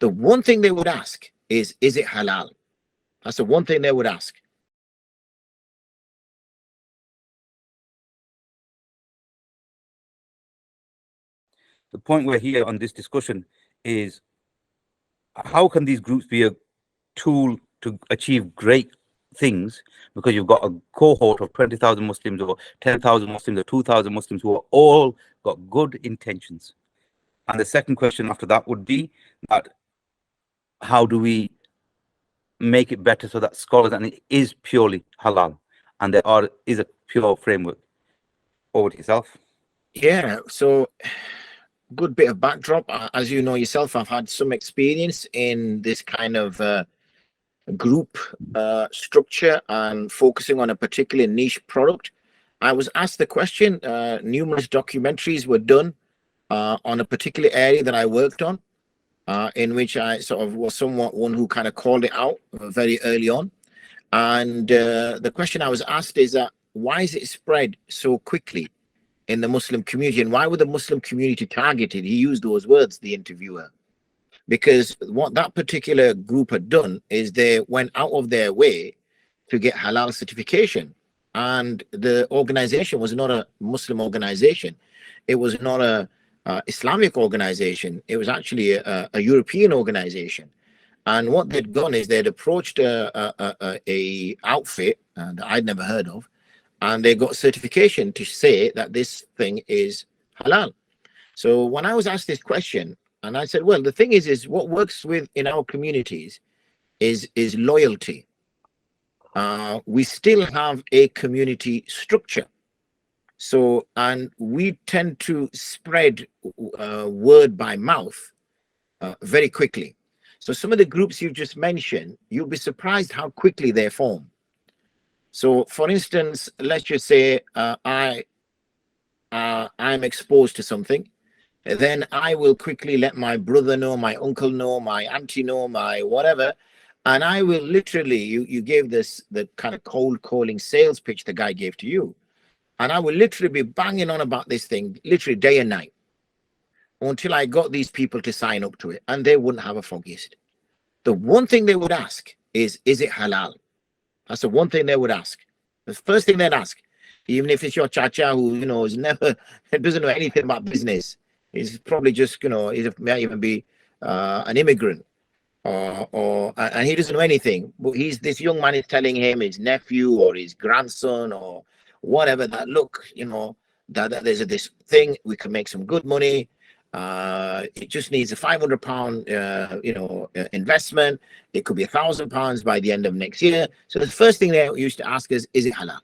the one thing they would ask is it halal? That's the one thing they would ask. The point we're here on this discussion is, how can these groups be a tool to achieve great things? Because you've got a cohort of 20,000 Muslims or 10,000 Muslims or 2,000 Muslims who are all got good intentions. And the second question after that would be that how do we make it better so that scholars, and it is purely halal and there is a pure framework? Over to yourself. Yeah, so good bit of backdrop. As you know yourself, I've had some experience in this kind of group structure and focusing on a particular niche product. I was asked the question, numerous documentaries were done on a particular area that I worked on, in which I sort of was somewhat one who kind of called it out very early on. And the question I was asked is that, why is it spread so quickly in the Muslim community? And why were the Muslim community targeted? He used those words, the interviewer. Because what that particular group had done is they went out of their way to get halal certification. And the organization was not a Muslim organization. It was not a Islamic organization. It was actually a European organization. And what they'd done is they'd approached a outfit that I'd never heard of, and they got certification to say that this thing is halal. So when I was asked this question, and I said, well, the thing is what works with in our communities is loyalty. We still have a community structure. So, and we tend to spread word by mouth very quickly. So some of the groups you just mentioned, you'll be surprised how quickly they form. So for instance, let's just say I'm exposed to something. Then I will quickly let my brother know, my uncle know, my auntie know, my whatever. And I will literally, you gave this, the kind of cold calling sales pitch the guy gave to you. And I will literally be banging on about this thing, literally day and night, until I got these people to sign up to it. And they wouldn't have a foggiest. The one thing they would ask is it halal? That's the one thing they would ask. The first thing they'd ask, even if it's your chacha who, you know, doesn't know anything about business. He's probably just, you know, he might even be an immigrant, and he doesn't know anything. But this young man is telling him, his nephew or his grandson or whatever, that look, you know, that there's this thing, we can make some good money. It just needs a £500, investment. It could be £1,000 by the end of next year. So the first thing they used to ask is it halal?